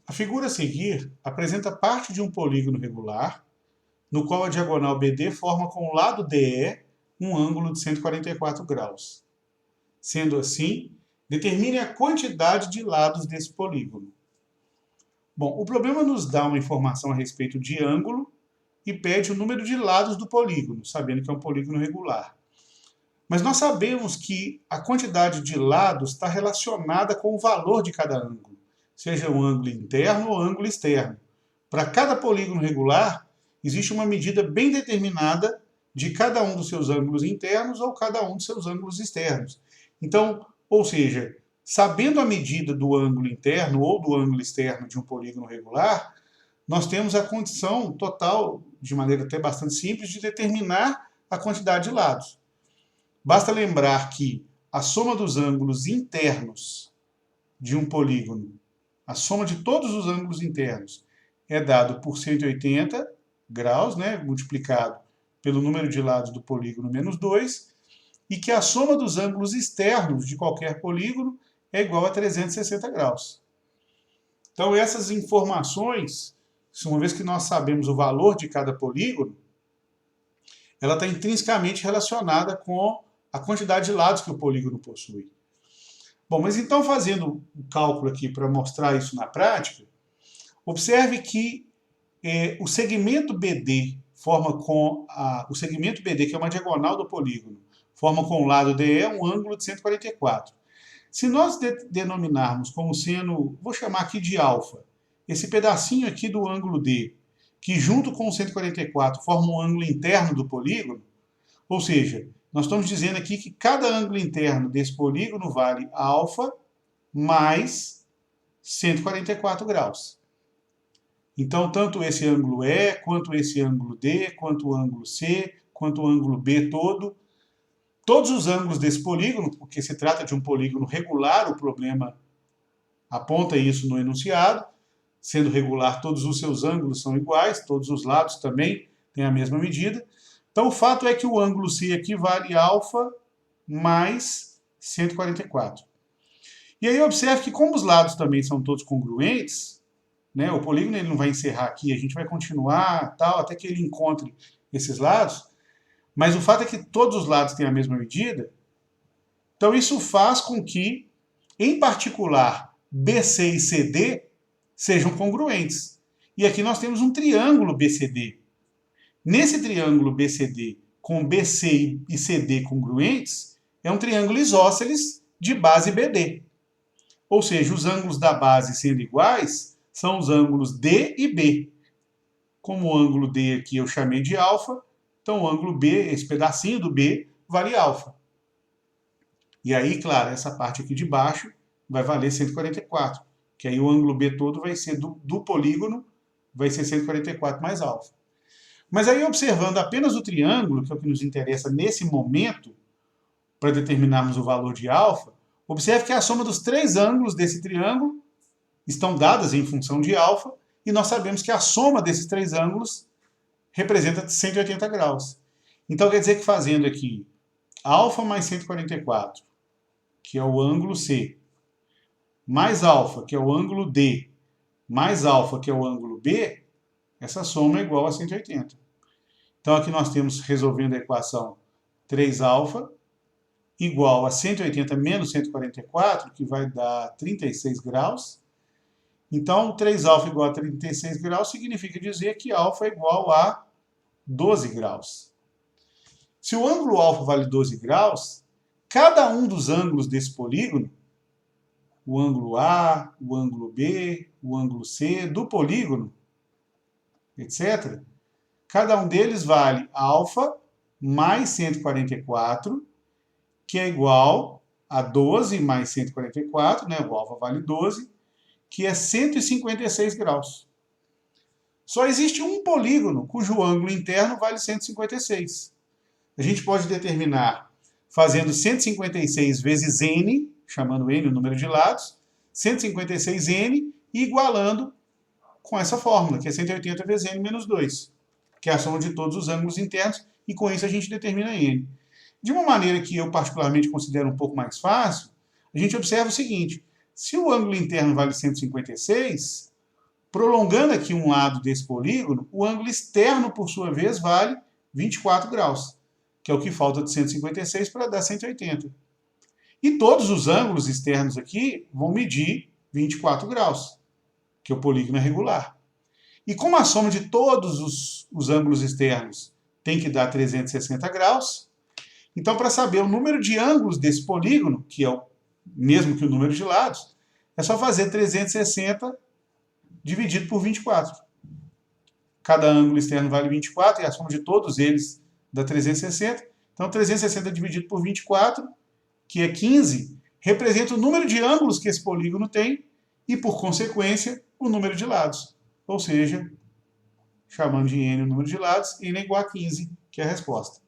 A figura a seguir apresenta parte de um polígono regular, no qual a diagonal BD forma com o lado DE um ângulo de 144 graus. Sendo assim, determine a quantidade de lados desse polígono. Bom, o problema nos dá uma informação a respeito de ângulo e pede o número de lados do polígono, sabendo que é um polígono regular. Mas nós sabemos que a quantidade de lados está relacionada com o valor de cada ângulo, seja um ângulo interno ou ângulo externo. Para cada polígono regular, existe uma medida bem determinada de cada um dos seus ângulos internos ou cada um dos seus ângulos externos. Então, ou seja, sabendo a medida do ângulo interno ou do ângulo externo de um polígono regular, nós temos a condição total, de maneira até bastante simples, de determinar a quantidade de lados. Basta lembrar que a soma dos ângulos internos de um polígono, a soma de todos os ângulos internos, é dado por 180 graus, multiplicado pelo número de lados do polígono menos 2, e que a soma dos ângulos externos de qualquer polígono é igual a 360 graus. Então, essas informações, uma vez que nós sabemos o valor de cada polígono, ela está intrinsecamente relacionada com a quantidade de lados que o polígono possui. Bom, mas então, fazendo o cálculo aqui para mostrar isso na prática, observe que o segmento BD forma com o segmento BD, que é uma diagonal do polígono, forma com o lado DE um ângulo de 144. Se nós denominarmos como sendo, vou chamar aqui de alfa, esse pedacinho aqui do ângulo D, que junto com o 144 forma um ângulo interno do polígono, ou seja, nós estamos dizendo aqui que cada ângulo interno desse polígono vale alfa mais 144 graus. Então, tanto esse ângulo E, quanto esse ângulo D, quanto o ângulo C, quanto o ângulo B todo, todos os ângulos desse polígono, porque se trata de um polígono regular, o problema aponta isso no enunciado, sendo regular, todos os seus ângulos são iguais, todos os lados também têm a mesma medida. Então, o fato é que o ângulo C aqui vale alfa mais 144. E aí, observe que como os lados também são todos congruentes, o polígono ele não vai encerrar aqui, a gente vai continuar tal, até que ele encontre esses lados, mas o fato é que todos os lados têm a mesma medida, então isso faz com que, em particular, BC e CD sejam congruentes. E aqui nós temos um triângulo BCD. Nesse triângulo BCD com BC e CD congruentes, é um triângulo isósceles de base BD. Ou seja, os ângulos da base sendo iguais, são os ângulos D e B. Como o ângulo D aqui eu chamei de alfa, então o ângulo B, esse pedacinho do B, vale alfa. E aí, claro, essa parte aqui de baixo vai valer 144, que aí o ângulo B todo vai ser do polígono, vai ser 144 mais alfa. Mas aí, observando apenas o triângulo, que é o que nos interessa nesse momento, para determinarmos o valor de alfa, observe que a soma dos três ângulos desse triângulo estão dadas em função de alfa, e nós sabemos que a soma desses três ângulos representa 180 graus. Então, quer dizer que fazendo aqui alfa mais 144, que é o ângulo C, mais alfa, que é o ângulo D, mais alfa, que é o ângulo B, essa soma é igual a 180. Então, aqui nós temos, resolvendo a equação, 3α igual a 180 menos 144, que vai dar 36 graus. Então, 3α igual a 36 graus significa dizer que α é igual a 12 graus. Se o ângulo α vale 12 graus, cada um dos ângulos desse polígono, o ângulo A, o ângulo B, o ângulo C, do polígono, etc., cada um deles vale α mais 144, que é igual a 12 mais 144, o α vale 12, que é 156 graus. Só existe um polígono cujo ângulo interno vale 156. A gente pode determinar fazendo 156 vezes n, chamando n o número de lados, 156n e igualando com essa fórmula, que é 180 vezes n menos 2, que é a soma de todos os ângulos internos, e com isso a gente determina n. De uma maneira que eu particularmente considero um pouco mais fácil, a gente observa o seguinte: se o ângulo interno vale 156, Prolongando aqui um lado desse polígono, o ângulo externo, por sua vez, vale 24 graus, que é o que falta de 156 para dar 180. E todos os ângulos externos aqui vão medir 24 graus, que é o polígono regular. E como a soma de todos os ângulos externos tem que dar 360 graus, então para saber o número de ângulos desse polígono, que é o mesmo que o número de lados, é só fazer 360 dividido por 24. Cada ângulo externo vale 24 e a soma de todos eles dá 360. Então 360 dividido por 24, que é 15, representa o número de ângulos que esse polígono tem e, por consequência, o número de lados. Ou seja, chamando de n o número de lados, n é igual a 15, que é a resposta.